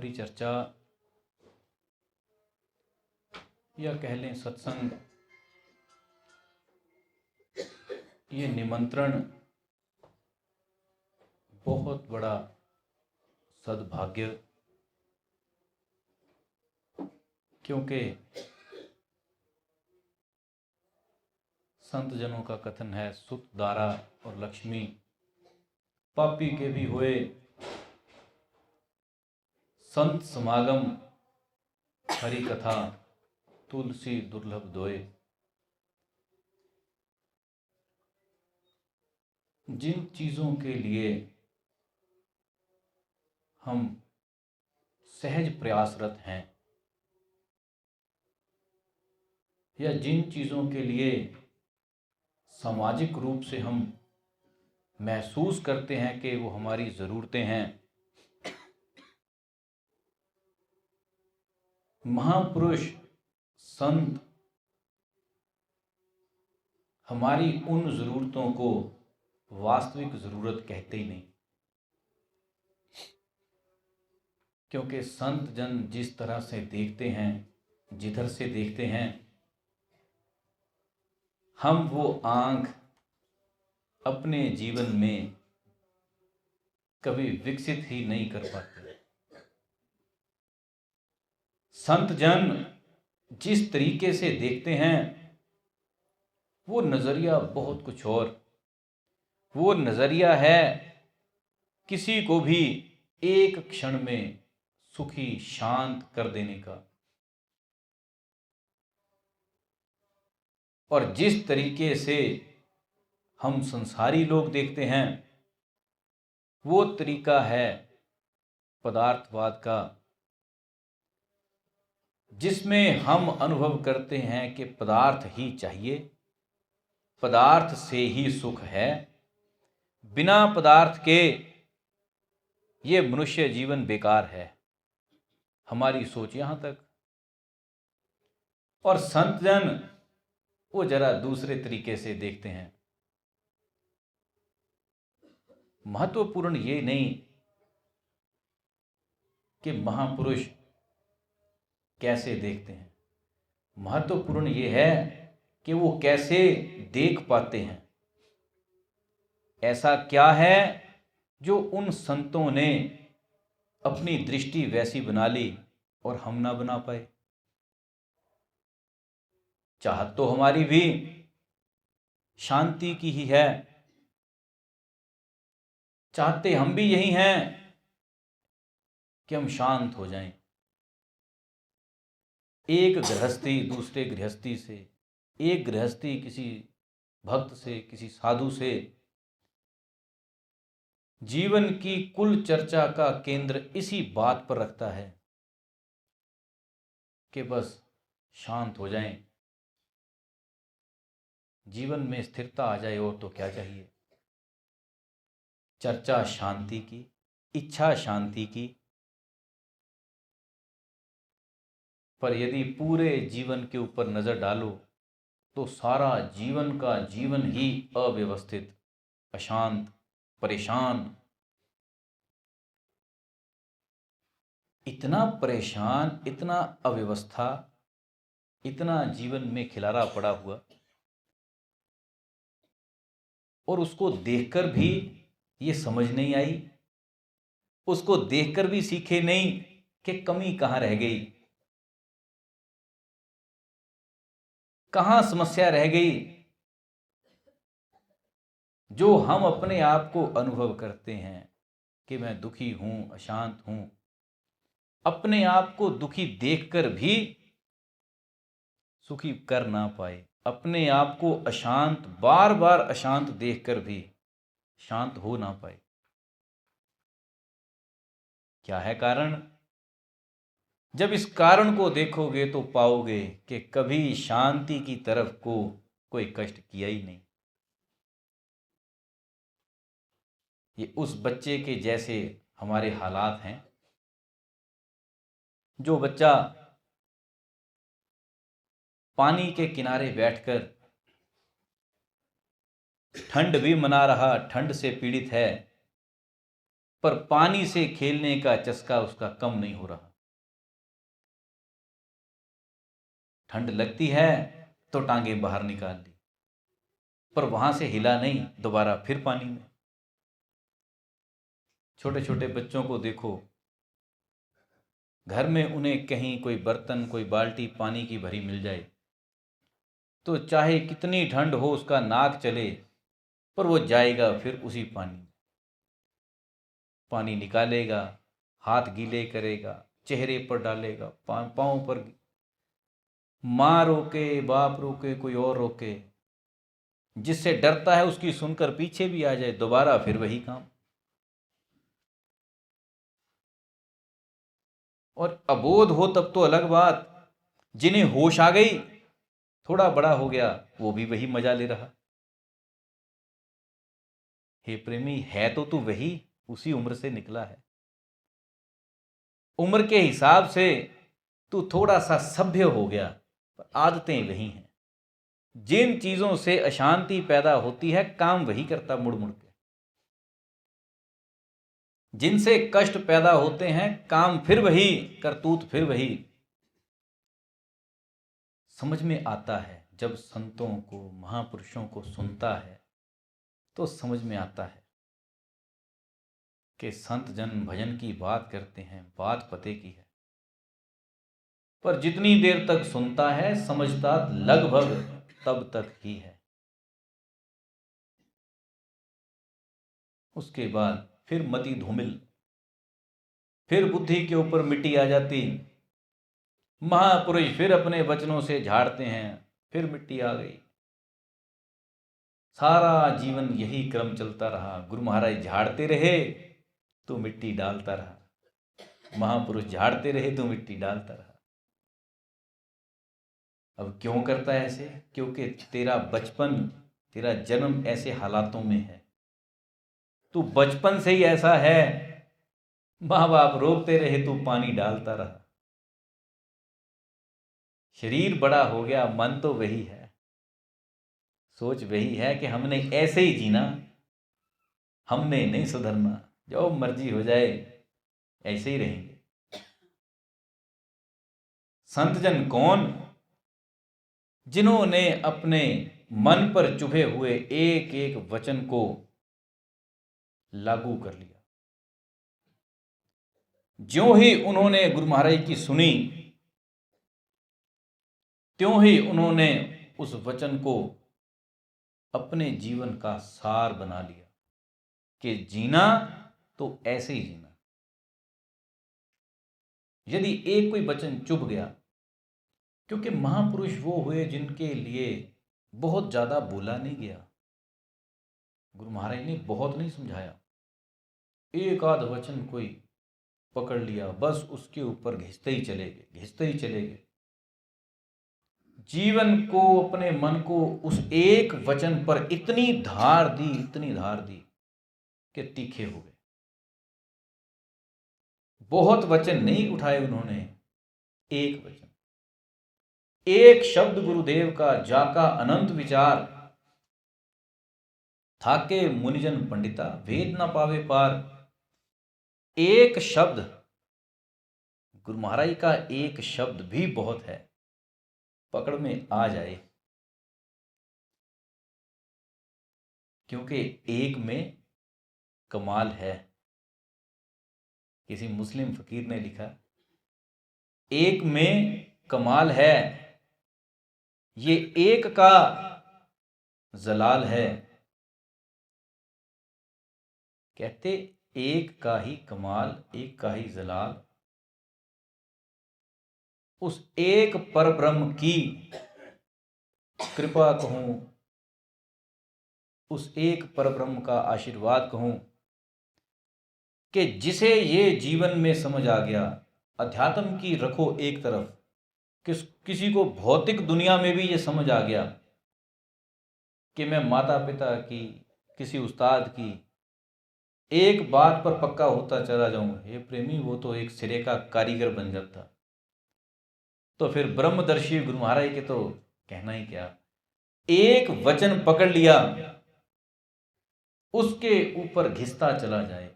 परिचर्चा या कह लें सत्संग, ये निमंत्रण बहुत बड़ा सद्भाग्य, क्योंकि संत जनों का कथन है, सुत दारा और लक्ष्मी पापी के भी हुए, संत समागम हरि कथा तुलसी दुर्लभ दोए। जिन चीज़ों के लिए हम सहज प्रयासरत हैं या जिन चीज़ों के लिए सामाजिक रूप से हम महसूस करते हैं कि वो हमारी ज़रूरतें हैं, महापुरुष संत हमारी उन ज़रूरतों को वास्तविक ज़रूरत कहते ही नहीं, क्योंकि संत जन जिस तरह से देखते हैं, जिधर से देखते हैं, हम वो आँख अपने जीवन में कभी विकसित ही नहीं कर पाते। संत जन जिस तरीके से देखते हैं वो नज़रिया बहुत कुछ और, वो नज़रिया है किसी को भी एक क्षण में सुखी शांत कर देने का। और जिस तरीके से हम संसारी लोग देखते हैं वो तरीका है पदार्थवाद का, जिसमें हम अनुभव करते हैं कि पदार्थ ही चाहिए, पदार्थ से ही सुख है, बिना पदार्थ के ये मनुष्य जीवन बेकार है। हमारी सोच यहाँ तक। और संत जन वो जरा दूसरे तरीके से देखते हैं। महत्वपूर्ण ये नहीं कि महापुरुष कैसे देखते हैं, महत्वपूर्ण ये है कि वो कैसे देख पाते हैं। ऐसा क्या है जो उन संतों ने अपनी दृष्टि वैसी बना ली और हम ना बना पाए। चाहत तो हमारी भी शांति की ही है, चाहते हम भी यही हैं कि हम शांत हो जाएं। एक गृहस्थी दूसरे गृहस्थी से, एक गृहस्थी किसी भक्त से, किसी साधु से, जीवन की कुल चर्चा का केंद्र इसी बात पर रखता है कि बस शांत हो जाएं, जीवन में स्थिरता आ जाए, और तो क्या चाहिए। चर्चा शांति की, इच्छा शांति की, पर यदि पूरे जीवन के ऊपर नजर डालो तो सारा जीवन का जीवन ही अव्यवस्थित, अशांत, परेशान, इतना परेशान, इतना अव्यवस्था, इतना जीवन में खिलारा पड़ा हुआ, और उसको देखकर भी ये समझ नहीं आई, उसको देखकर भी सीखे नहीं कि कमी कहाँ रह गई, कहाँ समस्या रह गई। जो हम अपने आप को अनुभव करते हैं कि मैं दुखी हूं, अशांत हूं, अपने आप को दुखी देखकर भी सुखी कर ना पाए, अपने आप को अशांत, बार बार अशांत देखकर भी शांत हो ना पाए। क्या है कारण? जब इस कारण को देखोगे तो पाओगे कि कभी शांति की तरफ को कोई कष्ट किया ही नहीं। ये उस बच्चे के जैसे हमारे हालात हैं, जो बच्चा पानी के किनारे बैठकर ठंड भी मना रहा, ठंड से पीड़ित है, पर पानी से खेलने का चस्का उसका कम नहीं हो रहा। ठंड लगती है तो टांगे बाहर निकाल ली, पर वहां से हिला नहीं, दोबारा फिर पानी में। छोटे छोटे बच्चों को देखो, घर में उन्हें कहीं कोई बर्तन, कोई बाल्टी पानी की भरी मिल जाए तो चाहे कितनी ठंड हो, उसका नाक चले, पर वो जाएगा फिर उसी पानी में। पानी निकालेगा, हाथ गीले करेगा, चेहरे पर डालेगा, पाँव पर। माँ रोके, बाप रोके, कोई और रोके, जिससे डरता है उसकी सुनकर पीछे भी आ जाए, दोबारा फिर वही काम। और अबोध हो तब तो अलग बात, जिन्हें होश आ गई, थोड़ा बड़ा हो गया, वो भी वही मजा ले रहा। हे प्रेमी, है तो तू वही, उसी उम्र से निकला है। उम्र के हिसाब से तू थोड़ा सा सभ्य हो गया, पर आदतें वही हैं। जिन चीजों से अशांति पैदा होती है, काम वही करता मुड़ मुड़ के। जिनसे कष्ट पैदा होते हैं, काम फिर वही, करतूत फिर वही। समझ में आता है जब संतों को, महापुरुषों को सुनता है तो समझ में आता है कि संत जन भजन की बात करते हैं, बात पते की है। पर जितनी देर तक सुनता है, समझता लगभग तब तक ही है। उसके बाद फिर मति धूमिल, फिर बुद्धि के ऊपर मिट्टी आ जाती। महापुरुष फिर अपने वचनों से झाड़ते हैं, फिर मिट्टी आ गई। सारा जीवन यही क्रम चलता रहा। गुरु महाराज झाड़ते रहे तो मिट्टी डालता रहा, महापुरुष झाड़ते रहे तो मिट्टी डालता रहा। अब क्यों करता है ऐसे? क्योंकि तेरा बचपन, तेरा जन्म ऐसे हालातों में है। तू बचपन से ही ऐसा है, माँ बाप रोकते रहे तू पानी डालता रहा। शरीर बड़ा हो गया, मन तो वही है, सोच वही है कि हमने ऐसे ही जीना, हमने नहीं सुधरना, जो मर्जी हो जाए ऐसे ही रहेंगे। संत जन कौन? जिन्होंने अपने मन पर चुभे हुए एक एक वचन को लागू कर लिया। ज्यों ही उन्होंने गुरु महाराज की सुनी, त्यों ही उन्होंने उस वचन को अपने जीवन का सार बना लिया कि जीना तो ऐसे ही जीना। यदि एक कोई वचन चुभ गया, क्योंकि महापुरुष वो हुए जिनके लिए बहुत ज्यादा बोला नहीं गया, गुरु महाराज ने बहुत नहीं समझाया, एक आध वचन कोई पकड़ लिया, बस उसके ऊपर घिसते ही चले गए, घिसते ही चले गए। जीवन को, अपने मन को उस एक वचन पर इतनी धार दी, इतनी धार दी कि तीखे हो गए। बहुत वचन नहीं उठाए उन्होंने, एक वचन, एक शब्द गुरुदेव का, जाका अनंत विचार, थाके मुनिजन पंडिता, वेद न पावे पार। एक शब्द, गुरु महाराज का एक शब्द भी बहुत है, पकड़ में आ जाए। क्योंकि एक में कमाल है। किसी मुस्लिम फकीर ने लिखा, एक में कमाल है, ये एक का जलाल है। कहते एक का ही कमाल, एक का ही जलाल, उस एक पर ब्रह्म की कृपा कहूं, उस एक पर ब्रह्म का आशीर्वाद कहूं कि जिसे ये जीवन में समझ आ गया। अध्यात्म की रखो एक तरफ, किसी को भौतिक दुनिया में भी ये समझ आ गया कि मैं माता पिता की, किसी उस्ताद की एक बात पर पक्का होता चला जाऊं, हे प्रेमी, वो तो एक सिरे का कारीगर बन जाता। तो फिर ब्रह्मदर्शी गुरु महाराज के तो कहना ही क्या। एक वचन पकड़ लिया, उसके ऊपर घिसता चला जाए,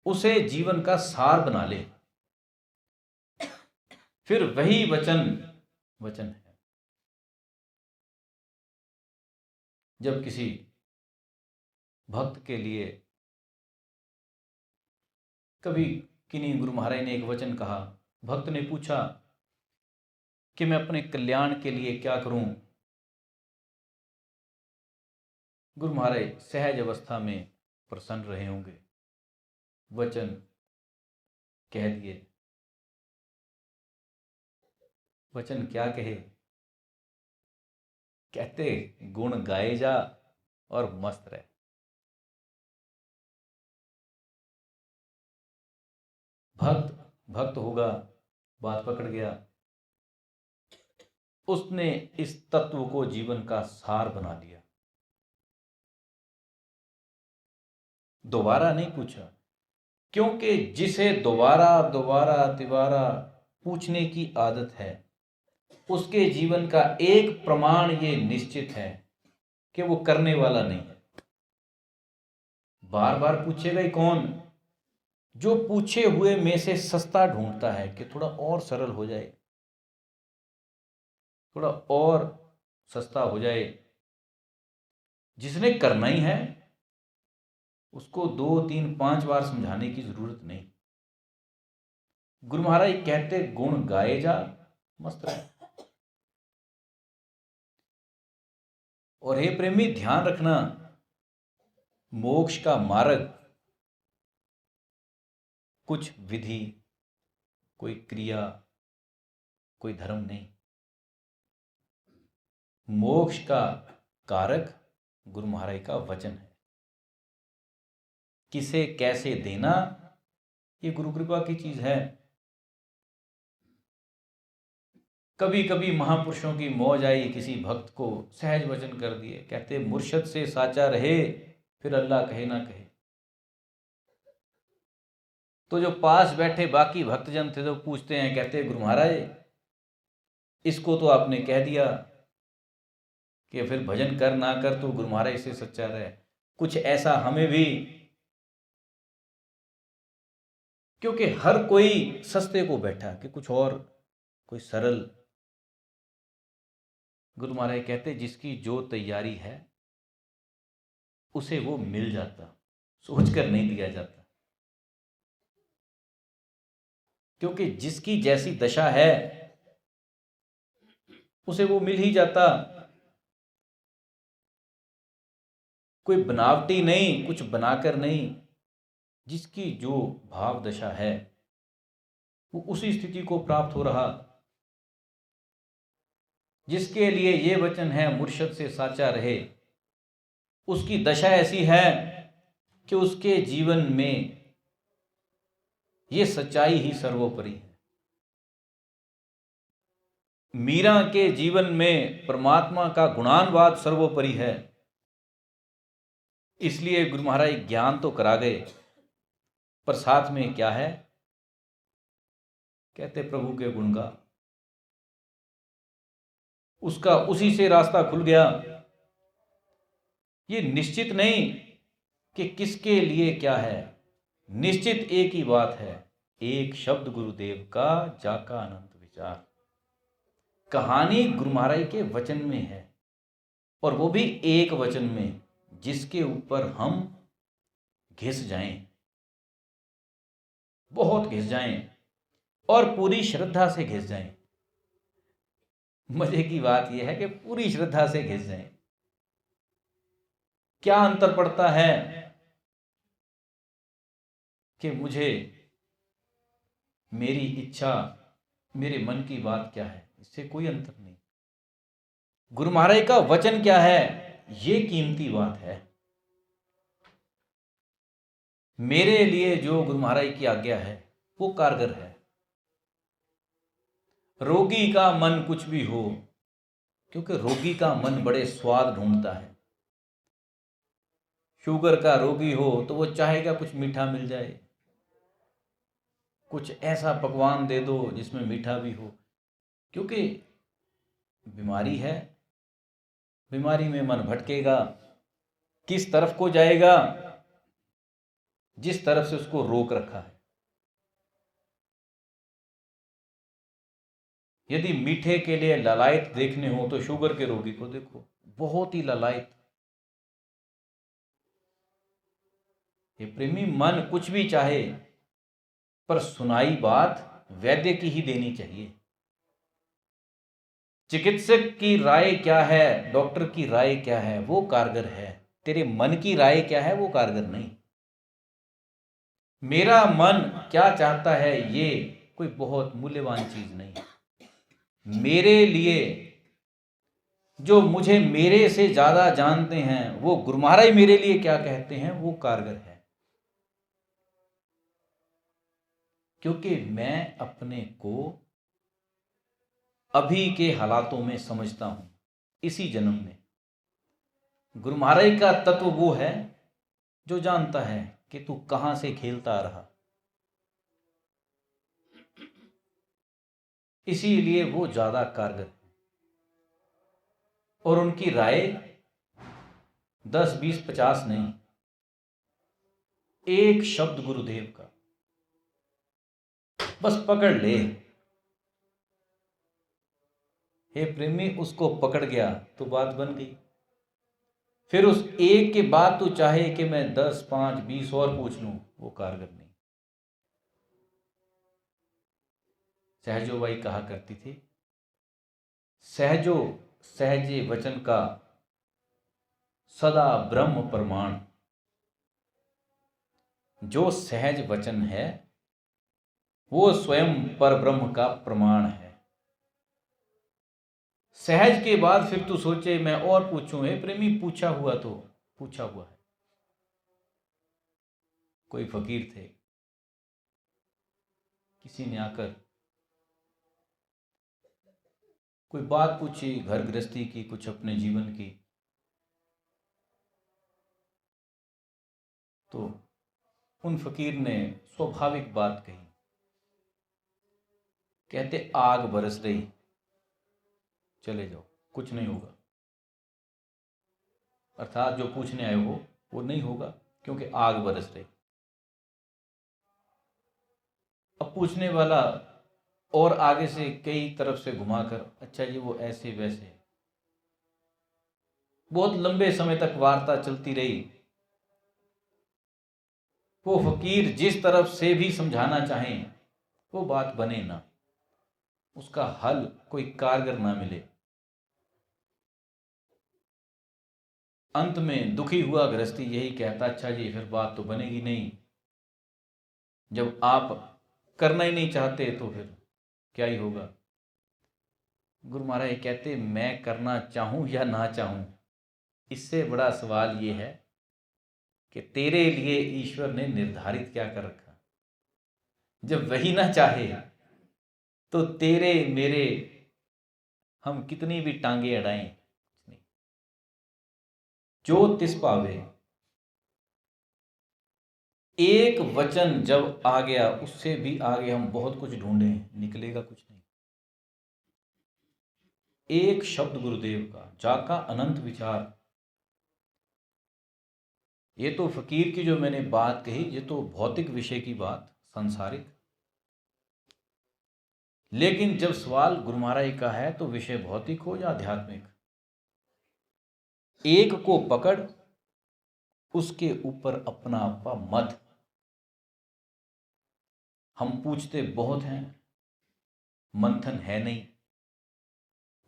उसे जीवन का सार बना ले, फिर वही वचन वचन है। जब किसी भक्त के लिए कभी किन्हीं गुरु महाराज ने एक वचन कहा, भक्त ने पूछा कि मैं अपने कल्याण के लिए क्या करूं। गुरु महाराज सहज अवस्था में प्रसन्न रहे होंगे, वचन कह दिए। वचन क्या कहे? कहते गुण गाए जा और मस्त रहे। भक्त भक्त होगा, बात पकड़ गया, उसने इस तत्व को जीवन का सार बना लिया। दोबारा नहीं पूछा, क्योंकि जिसे दोबारा दोबारा तिबारा पूछने की आदत है, उसके जीवन का एक प्रमाण ये निश्चित है कि वो करने वाला नहीं है। बार बार पूछेगा ही कौन? जो पूछे हुए में से सस्ता ढूंढता है कि थोड़ा और सरल हो जाए, थोड़ा और सस्ता हो जाए। जिसने करना ही है उसको 2, 3, 5 बार समझाने की जरूरत नहीं। गुरु महाराज कहते गुण गाए जा, मस्त रहे। और हे प्रेमी, ध्यान रखना, मोक्ष का मार्ग कुछ विधि, कोई क्रिया, कोई धर्म नहीं। मोक्ष का कारक गुरु महाराज का वचन है। किसे कैसे देना, ये गुरु कृपा की चीज है। कभी कभी महापुरुषों की मौज आई, किसी भक्त को सहज वचन कर दिए। कहते मुर्शद से साचा रहे, फिर अल्लाह कहे ना कहे। तो जो पास बैठे बाकी भक्तजन थे तो पूछते हैं, कहते गुरु महाराज इसको तो आपने कह दिया कि फिर भजन कर ना कर तो गुरु महाराज से सच्चा रहे। कुछ ऐसा हमें भी, क्योंकि हर कोई सस्ते को बैठा कि कुछ और कोई सरल। गुरु महाराज कहते जिसकी जो तैयारी है उसे वो मिल जाता, सोचकर नहीं दिया जाता। क्योंकि जिसकी जैसी दशा है उसे वो मिल ही जाता। कोई बनावटी नहीं, कुछ बनाकर नहीं। जिसकी जो भाव दशा है वो उसी स्थिति को प्राप्त हो रहा। जिसके लिए ये वचन है मुर्शद से साचा रहे, उसकी दशा ऐसी है कि उसके जीवन में ये सच्चाई ही सर्वोपरि है। मीरा के जीवन में परमात्मा का गुणानवाद सर्वोपरि है। इसलिए गुरु महाराज ज्ञान तो करा गए, पर साथ में क्या है? कहते प्रभु के गुण गा। उसका उसी से रास्ता खुल गया। ये निश्चित नहीं कि किसके लिए क्या है, निश्चित एक ही बात है, एक शब्द गुरुदेव का जाका अनंत विचार। कहानी गुरु महाराज के वचन में है, और वो भी एक वचन में जिसके ऊपर हम घिस जाएं, बहुत घिस जाएं और पूरी श्रद्धा से घिस जाएं। मजे की बात यह है कि पूरी श्रद्धा से घिस जाएं। क्या अंतर पड़ता है कि मुझे मेरी इच्छा, मेरे मन की बात क्या है, इससे कोई अंतर नहीं। गुरु महाराज का वचन क्या है, ये कीमती बात है। मेरे लिए जो गुरु महाराज की आज्ञा है वो कारगर है। रोगी का मन कुछ भी हो, क्योंकि रोगी का मन बड़े स्वाद ढूंढता है। शुगर का रोगी हो तो वो चाहेगा कुछ मीठा मिल जाए, कुछ ऐसा पकवान दे दो जिसमें मीठा भी हो, क्योंकि बीमारी है। बीमारी में मन भटकेगा, किस तरफ को जाएगा? जिस तरफ से उसको रोक रखा है। यदि मीठे के लिए ललायत देखने हो तो शुगर के रोगी को देखो, बहुत ही ललायत। ये प्रेमी, मन कुछ भी चाहे पर सुनाई बात वैद्य की ही देनी चाहिए। चिकित्सक की राय क्या है, डॉक्टर की राय क्या है, वो कारगर है। तेरे मन की राय क्या है, वो कारगर नहीं। मेरा मन क्या चाहता है, ये कोई बहुत मूल्यवान चीज नहीं। मेरे लिए जो मुझे मेरे से ज्यादा जानते हैं, वो गुरु महाराज मेरे लिए क्या कहते हैं, वो कारगर है। क्योंकि मैं अपने को अभी के हालातों में समझता हूं। इसी जन्म में गुरु महाराज का तत्व वो है जो जानता है कि तू कहां से खेलता आ रहा, इसीलिए वो ज्यादा कारगर है। और उनकी राय 10, 20, 50 नहीं, एक शब्द गुरुदेव का बस पकड़ ले। हे प्रेमी, उसको पकड़ गया तो बात बन गई। फिर उस एक के बाद तू चाहे कि मैं 10, 5, 20 और पूछ लूं, वो कारगर नहीं। सहजोबाई कहा करती थी, सहजो सहजे वचन का सदा ब्रह्म प्रमाण। जो सहज वचन है वो स्वयं पर ब्रह्म का प्रमाण है। सहज के बाद फिर तू सोचे मैं और पूछूं। हे प्रेमी, पूछा हुआ तो पूछा हुआ है। कोई फकीर थे, किसी ने आकर कोई बात पूछी, घर गृहस्थी की, कुछ अपने जीवन की। तो उन फकीर ने स्वाभाविक बात कही। कहते आग बरस रही, चले जाओ, कुछ नहीं होगा। अर्थात जो पूछने आए हो वो नहीं होगा, क्योंकि आग बरस रही। अब पूछने वाला और आगे से कई तरफ से घुमाकर, अच्छा जी वो ऐसे वैसे, बहुत लंबे समय तक वार्ता चलती रही। वो फकीर जिस तरफ से भी समझाना चाहें वो बात बने ना, उसका हल कोई कारगर ना मिले। अंत में दुखी हुआ गृहस्थी यही कहता, अच्छा जी फिर बात तो बनेगी नहीं, जब आप करना ही नहीं चाहते तो फिर क्या ही होगा। गुरु महाराज कहते, मैं करना चाहूं या ना चाहूं, इससे बड़ा सवाल ये है कि तेरे लिए ईश्वर ने निर्धारित क्या कर रखा। जब वही ना चाहे तो तेरे मेरे हम कितनी भी टांगे अड़ाएं, जो तिस पावे। एक वचन जब आ गया, उससे भी आगे हम बहुत कुछ ढूंढें, निकलेगा कुछ नहीं। एक शब्द गुरुदेव का, जाका अनंत विचार। ये तो फकीर की जो मैंने बात कही, ये तो भौतिक विषय की बात, सांसारिक। लेकिन जब सवाल गुरु महाराज का है तो विषय भौतिक हो या आध्यात्मिक, एक को पकड़, उसके ऊपर अपना आपा मत। हम पूछते बहुत हैं, मंथन है नहीं।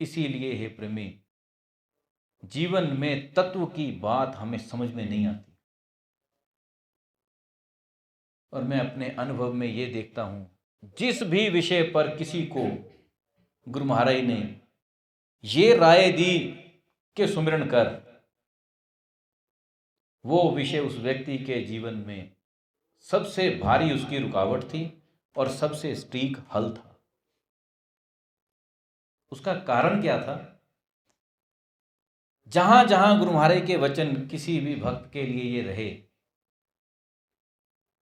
इसीलिए हे प्रेमी, जीवन में तत्व की बात हमें समझ में नहीं आती। और मैं अपने अनुभव में ये देखता हूं, जिस भी विषय पर किसी को गुरु महाराज ने ये राय दी कि सुमिरन कर, वो विषय उस व्यक्ति के जीवन में सबसे भारी उसकी रुकावट थी और सबसे सटीक हल था। उसका कारण क्या था? जहां जहां गुरु महाराज के वचन किसी भी भक्त के लिए ये रहे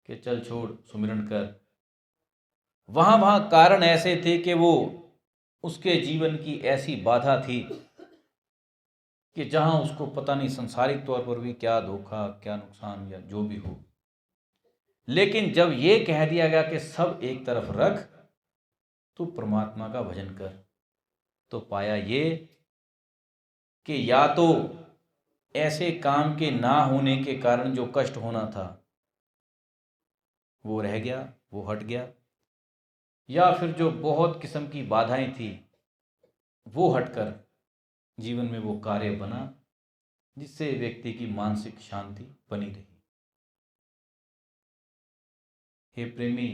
कि चल छोड़, सुमिरन कर, वहां वहां कारण ऐसे थे कि वो उसके जीवन की ऐसी बाधा थी कि जहां उसको पता नहीं संसारिक तौर पर भी क्या धोखा, क्या नुकसान या जो भी हो, लेकिन जब ये कह दिया गया कि सब एक तरफ रख, तो परमात्मा का भजन कर, तो पाया ये कि या तो ऐसे काम के ना होने के कारण जो कष्ट होना था वो रह गया, वो हट गया, या फिर जो बहुत किस्म की बाधाएं थी वो हटकर जीवन में वो कार्य बना जिससे व्यक्ति की मानसिक शांति बनी रही। हे प्रेमी,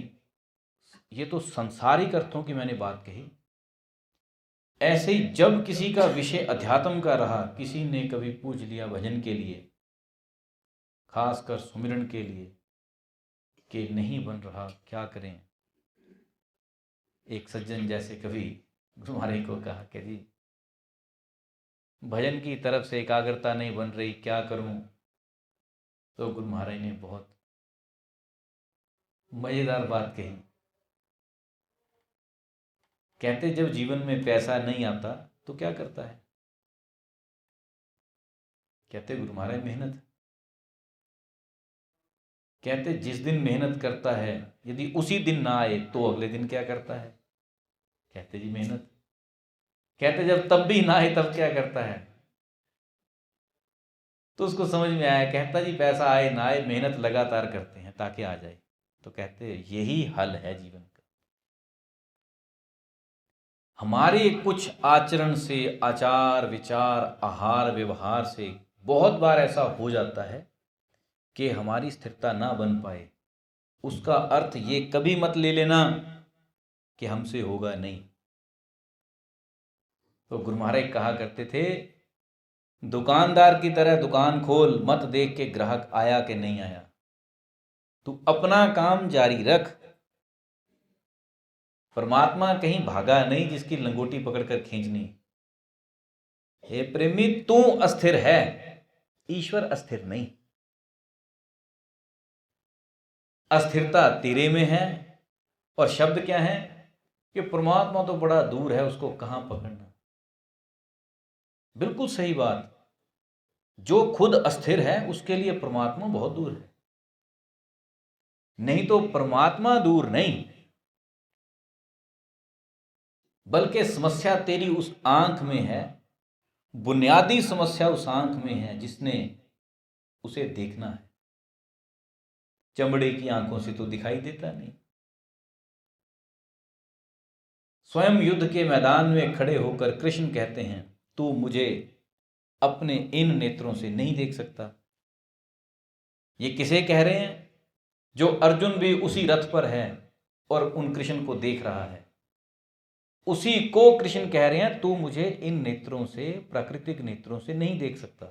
ये तो सांसारिक अर्थों की मैंने बात कही। ऐसे ही जब किसी का विषय अध्यात्म का रहा, किसी ने कभी पूछ लिया भजन के लिए, खासकर सुमिरन के लिए, कि नहीं बन रहा, क्या करें। एक सज्जन जैसे कभी गुरु महाराज को कहा कि जी भजन की तरफ से एकाग्रता नहीं बन रही, क्या करूं। तो गुरु महाराज ने बहुत मजेदार बात कही। कहते जब जीवन में पैसा नहीं आता तो क्या करता है। कहते गुरु महाराज मेहनत। कहते जिस दिन मेहनत करता है यदि उसी दिन ना आए तो अगले दिन क्या करता है। कहते जी मेहनत। कहते जब तब भी ना आए तब क्या करता है। तो उसको समझ में आया, कहता जी पैसा आए ना आए मेहनत लगातार करते हैं ताकि आ जाए। तो कहते यही हल है जीवन का। हमारे कुछ आचरण से, आचार विचार, आहार व्यवहार से बहुत बार ऐसा हो जाता है कि हमारी स्थिरता ना बन पाए। उसका अर्थ ये कभी मत ले लेना कि हमसे होगा नहीं। तो गुरु महाराज कहा करते थे, दुकानदार की तरह दुकान खोल, मत देख के ग्राहक आया कि नहीं आया। तू अपना काम जारी रख। परमात्मा कहीं भागा नहीं जिसकी लंगोटी पकड़कर खींचनी। हे प्रेमी, तू अस्थिर है, ईश्वर अस्थिर नहीं। अस्थिरता तेरे में है। और शब्द क्या है कि परमात्मा तो बड़ा दूर है, उसको कहां पकड़ना। बिल्कुल सही बात। जो खुद अस्थिर है उसके लिए परमात्मा बहुत दूर है। नहीं तो परमात्मा दूर नहीं, बल्कि समस्या तेरी उस आंख में है। बुनियादी समस्या उस आंख में है जिसने उसे देखना है। चमड़े की आंखों से तो दिखाई देता नहीं। स्वयं युद्ध के मैदान में खड़े होकर कृष्ण कहते हैं, तू मुझे अपने इन नेत्रों से नहीं देख सकता। ये किसे कह रहे हैं। जो अर्जुन भी उसी रथ पर है और उन कृष्ण को देख रहा है, उसी को कृष्ण कह रहे हैं, तू मुझे इन नेत्रों से, प्राकृतिक नेत्रों से नहीं देख सकता।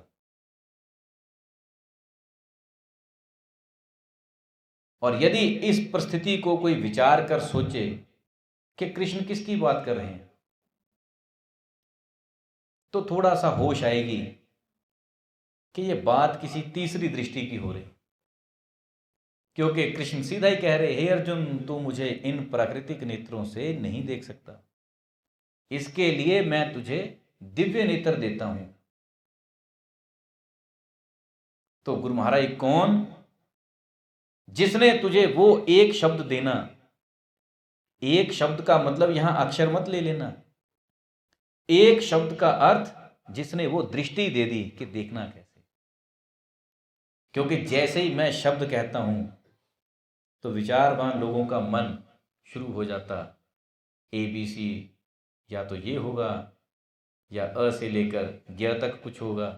और यदि इस परिस्थिति को कोई विचार कर सोचे कि कृष्ण किसकी बात कर रहे हैं, तो थोड़ा सा होश आएगी कि यह बात किसी तीसरी दृष्टि की हो रही। क्योंकि कृष्ण सीधा ही कह रहे, हे अर्जुन, तू मुझे इन प्राकृतिक नेत्रों से नहीं देख सकता, इसके लिए मैं तुझे दिव्य नेत्र देता हूं। तो गुरु महाराज कौन, जिसने तुझे वो एक शब्द देना। एक शब्द का मतलब यहां अक्षर मत ले लेना। एक शब्द का अर्थ जिसने वो दृष्टि दे दी कि देखना कैसे। क्योंकि जैसे ही मैं शब्द कहता हूं तो विचारवान लोगों का मन शुरू हो जाता, ABC, या तो ये होगा या अ से लेकर ज्ञ तक कुछ होगा।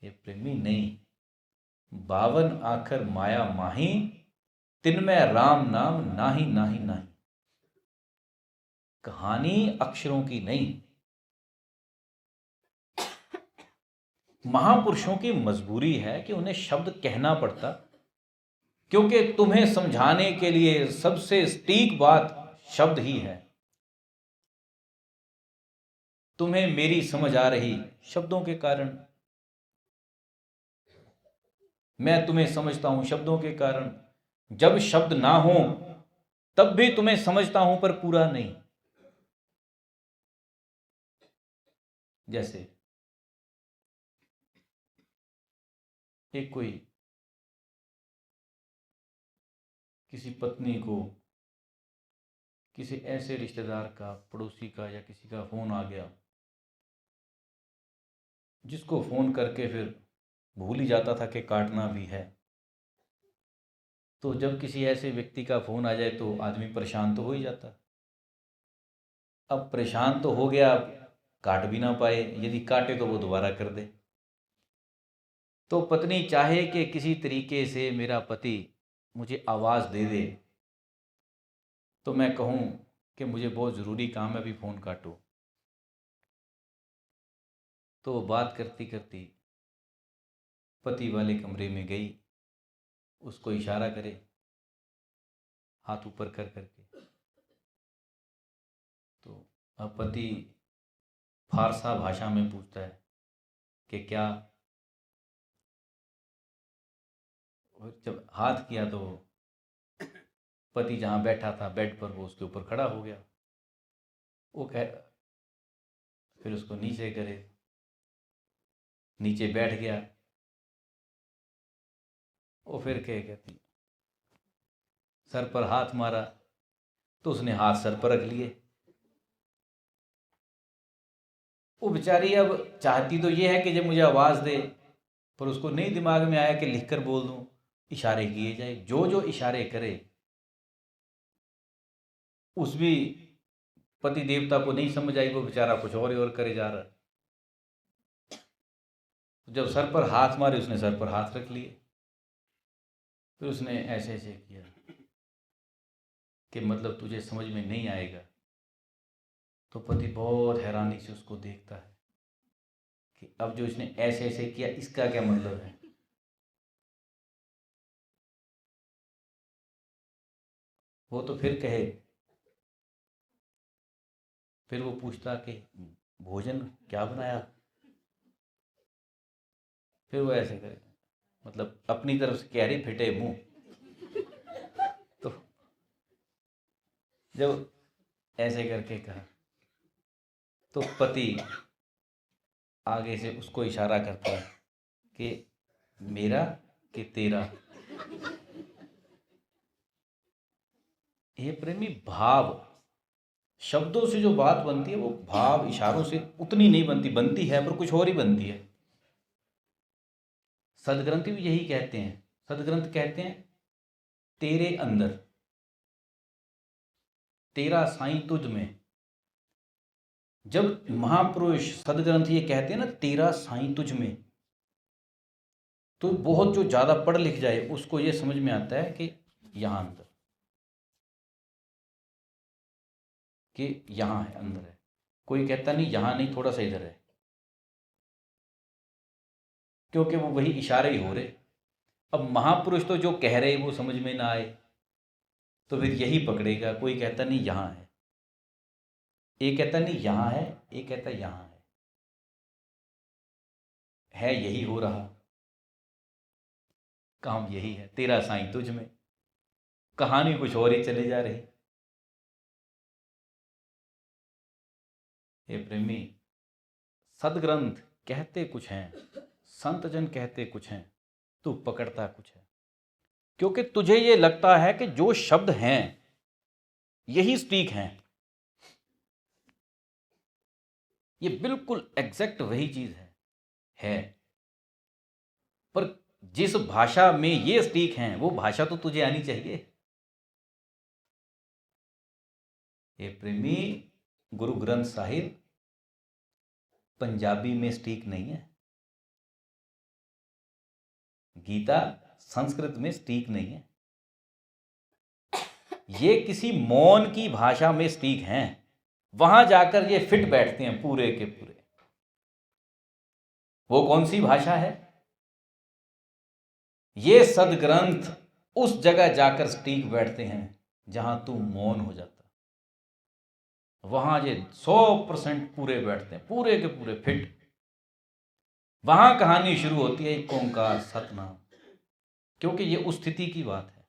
ये प्रेमी नहीं। 52 आखर माया माही, तिनमय राम नाम नाही नाही नाही। कहानी अक्षरों की नहीं। महापुरुषों की मजबूरी है कि उन्हें शब्द कहना पड़ता, क्योंकि तुम्हें समझाने के लिए सबसे सटीक बात शब्द ही है। तुम्हें मेरी समझ आ रही शब्दों के कारण, मैं तुम्हें समझता हूं शब्दों के कारण। जब शब्द ना हो तब भी तुम्हें समझता हूं पर पूरा नहीं। जैसे एक कोई किसी पत्नी को किसी ऐसे रिश्तेदार का, पड़ोसी का या किसी का फ़ोन आ गया, जिसको फ़ोन करके फिर भूल ही जाता था कि काटना भी है। तो जब किसी ऐसे व्यक्ति का फ़ोन आ जाए तो आदमी परेशान तो हो ही जाता। अब परेशान तो हो गया, अब काट भी ना पाए, यदि काटे तो वो दोबारा कर दे। तो पत्नी चाहे कि किसी तरीके से मेरा पति मुझे आवाज़ दे दे, तो मैं कहूँ कि मुझे बहुत ज़रूरी काम है, अभी फ़ोन काटो। तो वो बात करती करती पति वाले कमरे में गई, उसको इशारा करे हाथ ऊपर कर करके। तो अब पति फारसा भाषा में पूछता है कि क्या। और जब हाथ किया तो पति जहाँ बैठा था बेड पर, वो उसके ऊपर खड़ा हो गया। वो कह फिर उसको नीचे करे, नीचे बैठ गया। वो फिर कहती सर पर हाथ मारा, तो उसने हाथ सर पर रख लिए। वो बेचारी अब चाहती तो ये है कि जब मुझे आवाज़ दे, पर उसको नहीं दिमाग में आया कि लिख कर बोल दूं, इशारे किए जाए। जो जो इशारे करे उस भी पति देवता को नहीं समझ आई, वो बेचारा कुछ और ही और करे जा रहा। जब सर पर हाथ मारे, उसने सर पर हाथ रख लिए। फिर उसने ऐसे ऐसे किया कि मतलब तुझे समझ में नहीं आएगा। तो पति बहुत हैरानी से उसको देखता है कि अब जो इसने ऐसे ऐसे किया, इसका क्या मतलब है। वो तो फिर कहे, फिर वो पूछता कि भोजन क्या बनाया। फिर वो ऐसे करे, मतलब अपनी तरफ से कह रही फिटे मुंह। तो जब ऐसे करके कहा, तो पति आगे से उसको इशारा करता है कि मेरा कि तेरा। ये प्रेमी भाव, शब्दों से जो बात बनती है वो भाव इशारों से उतनी नहीं बनती, बनती है पर कुछ और ही बनती है। सदग्रंथ भी यही कहते हैं। सदग्रंथ कहते हैं तेरे अंदर, तेरा साईं तुझ में। जब महापुरुष सदग्रंथ ये कहते हैं ना तेरा साईं तुझ में, तो बहुत जो ज्यादा पढ़ लिख जाए उसको ये समझ में आता है कि यहां अंदर, कि यहां है, अंदर है। कोई कहता नहीं यहां नहीं, थोड़ा सा इधर है, क्योंकि वो वही इशारे ही हो रहे। अब महापुरुष तो जो कह रहे वो समझ में ना आए, तो फिर यही पकड़ेगा। कोई कहता नहीं यहां है, एक कहता नहीं यहां है, एक कहता यहां है यही हो रहा, काम यही है, तेरा साईं तुझ में। कहानी कुछ और ही चली जा रही। हे प्रेमी, सदग्रंथ कहते कुछ हैं, संत जन कहते कुछ हैं, तू पकड़ता कुछ है। क्योंकि तुझे ये लगता है कि जो शब्द हैं यही स्टीक हैं। ये बिल्कुल एग्जैक्ट वही चीज है। पर जिस भाषा में ये स्टीक हैं वो भाषा तो तुझे आनी चाहिए। ये प्रेमी, गुरु ग्रंथ साहिब पंजाबी में स्टीक नहीं है, गीता संस्कृत में स्टीक नहीं है, ये किसी मौन की भाषा में स्टीक हैं। वहां जाकर ये फिट बैठते हैं पूरे के पूरे। वो कौन सी भाषा है? ये सदग्रंथ उस जगह जाकर स्टीक बैठते हैं जहां तू मौन हो जाता। वहां ये 100% पूरे बैठते हैं, पूरे के पूरे फिट। वहां कहानी शुरू होती है एक ओंकार सतनाम, क्योंकि ये उस स्थिति की बात है।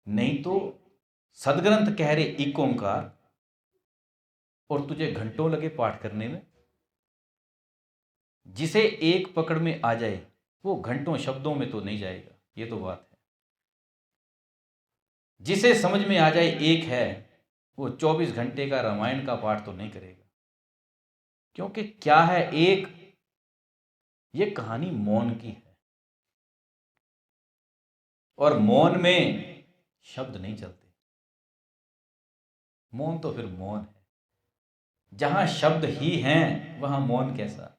नहीं तो सदग्रंथ कह रहे एक ओंकार, और तुझे घंटों लगे पाठ करने में। जिसे एक पकड़ में आ जाए वो घंटों शब्दों में तो नहीं जाएगा, ये तो बात है। जिसे समझ में आ जाए एक है, वो 24 घंटे का रामायण का पाठ तो नहीं करेगा। क्योंकि क्या है एक, ये कहानी मौन की है, और मौन में शब्द नहीं चलते। मौन तो फिर मौन है, जहां शब्द ही हैं वहां मौन कैसा।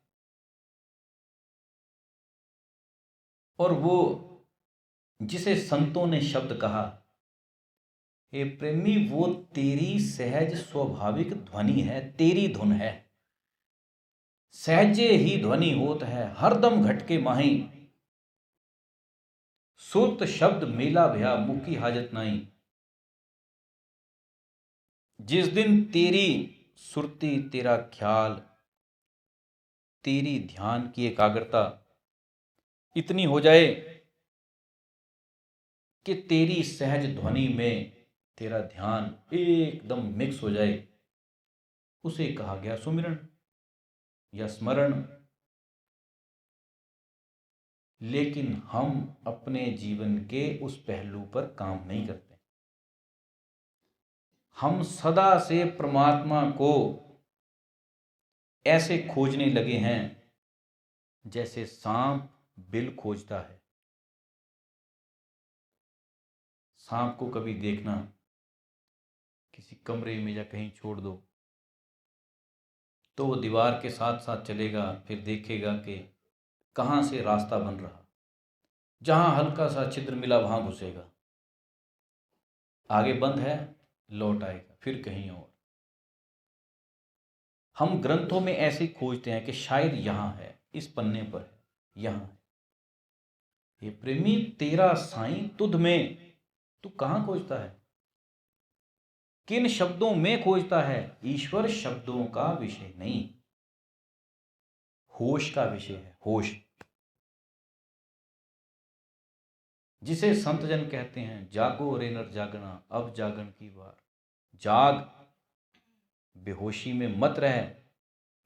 और वो जिसे संतों ने शब्द कहा, हे प्रेमी, वो तेरी सहज स्वाभाविक ध्वनि है, तेरी धुन है। सहजे ही ध्वनि होत है, हरदम घटके माही। सुरत शब्द मेला भया, मुखी हाजत नाई। जिस दिन तेरी सुरती, तेरा ख्याल, तेरी ध्यान की एकाग्रता इतनी हो जाए कि तेरी सहज ध्वनि में तेरा ध्यान एकदम मिक्स हो जाए, उसे कहा गया सुमिरन या स्मरण। लेकिन हम अपने जीवन के उस पहलू पर काम नहीं करते। हम सदा से परमात्मा को ऐसे खोजने लगे हैं जैसे सांप बिल खोजता है। सांप को कभी देखना, किसी कमरे में या कहीं छोड़ दो तो वो दीवार के साथ साथ चलेगा, फिर देखेगा कि कहाँ से रास्ता बन रहा, जहां हल्का सा छिद्र मिला वहां घुसेगा, आगे बंद है लौट आएगा फिर कहीं और। हम ग्रंथों में ऐसे खोजते हैं कि शायद यहां है, इस पन्ने पर है, यहां है। ये प्रेमी, तेरा साईं तुध में, तू कहां खोजता है, किन शब्दों में खोजता है। ईश्वर शब्दों का विषय नहीं, होश का विषय है, होश। जिसे संत जन कहते हैं, जागो रे नर जागना, अब जागन की बार। जाग, बेहोशी में मत रह,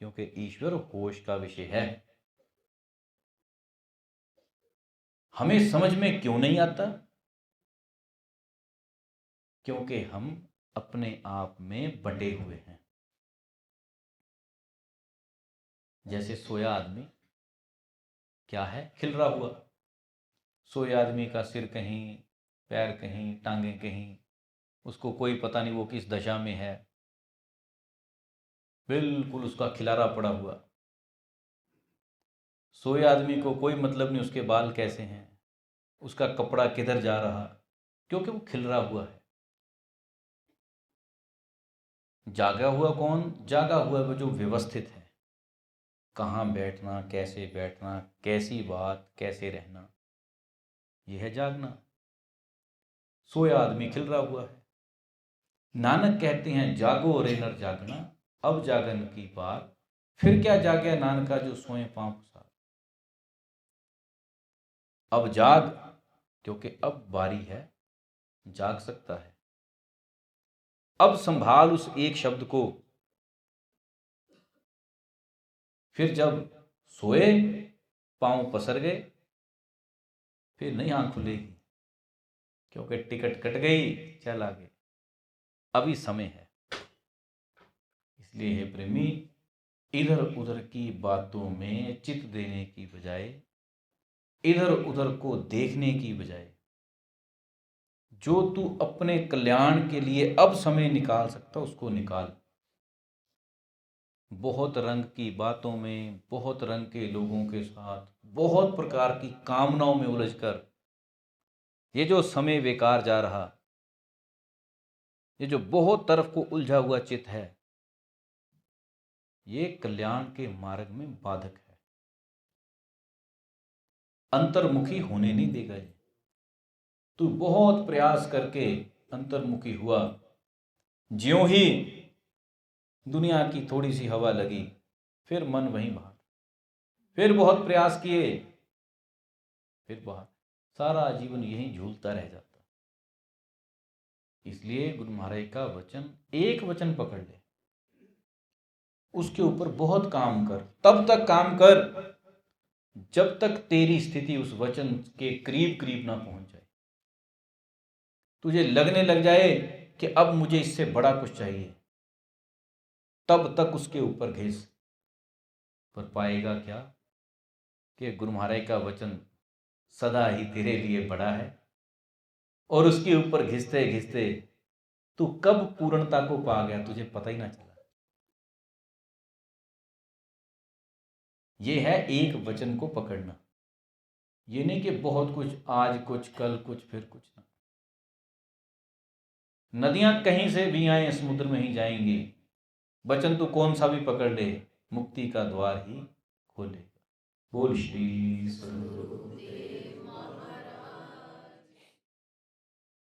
क्योंकि ईश्वर होश का विषय है। हमें समझ में क्यों नहीं आता? क्योंकि हम अपने आप में बंटे हुए हैं। जैसे सोया आदमी क्या है, खिल रहा हुआ। सोए आदमी का सिर कहीं, पैर कहीं, टांगें कहीं, उसको कोई पता नहीं वो किस दशा में है, बिल्कुल उसका खिलारा पड़ा हुआ। सोए आदमी को कोई मतलब नहीं उसके बाल कैसे हैं, उसका कपड़ा किधर जा रहा, क्योंकि वो खिल रहा हुआ है। जागा हुआ कौन? जागा हुआ वो जो व्यवस्थित है, कहाँ बैठना, कैसे बैठना, कैसी बात, कैसे रहना, यह है जागना। सोया आदमी खिल रहा हुआ है। नानक कहते हैं, जागो रे नर जागना, अब जागन की बात। फिर क्या जागे नानका, जो सोए पांव पसार। अब जाग, क्योंकि अब बारी है, जाग सकता है। अब संभाल उस एक शब्द को। फिर जब सोए, पांव पसर गए, फिर नहीं आंख खुलेगी, क्योंकि टिकट कट गई, चल आगे, अभी समय है। इसलिए हे प्रेमी, इधर उधर की बातों में चित देने की बजाय, इधर उधर को देखने की बजाय, जो तू अपने कल्याण के लिए अब समय निकाल सकता उसको निकाल। बहुत रंग की बातों में, बहुत रंग के लोगों के साथ, बहुत प्रकार की कामनाओं में उलझकर ये जो समय बेकार जा रहा, ये जो बहुत तरफ को उलझा हुआ चित है, ये कल्याण के मार्ग में बाधक है, अंतर्मुखी होने नहीं देगा ये। तू बहुत प्रयास करके अंतर्मुखी हुआ, ज्यों ही दुनिया की थोड़ी सी हवा लगी, फिर मन वहीं बाहर, फिर बहुत प्रयास किए, फिर बाहर, सारा जीवन यहीं झूलता रह जाता। इसलिए गुरु महाराज का वचन, एक वचन पकड़ ले, उसके ऊपर बहुत काम कर, तब तक काम कर जब तक तेरी स्थिति उस वचन के करीब करीब ना पहुंच जाए। तुझे लगने लग जाए कि अब मुझे इससे बड़ा कुछ चाहिए, तब तक उसके ऊपर घिस, पर पाएगा क्या कि गुरु महाराज का वचन सदा ही तेरे लिए बड़ा है, और उसके ऊपर घिसते घिसते तू कब पूर्णता को पा गया तुझे पता ही ना चला। ये है एक वचन को पकड़ना। ये नहीं कि बहुत कुछ, आज कुछ कल कुछ फिर कुछ ना। नदियां कहीं से भी आए समुद्र में ही जाएंगी, वचन तू कौन सा भी पकड़ ले, मुक्ति का द्वार ही खोलेगा। बोल श्री सद्गुरु।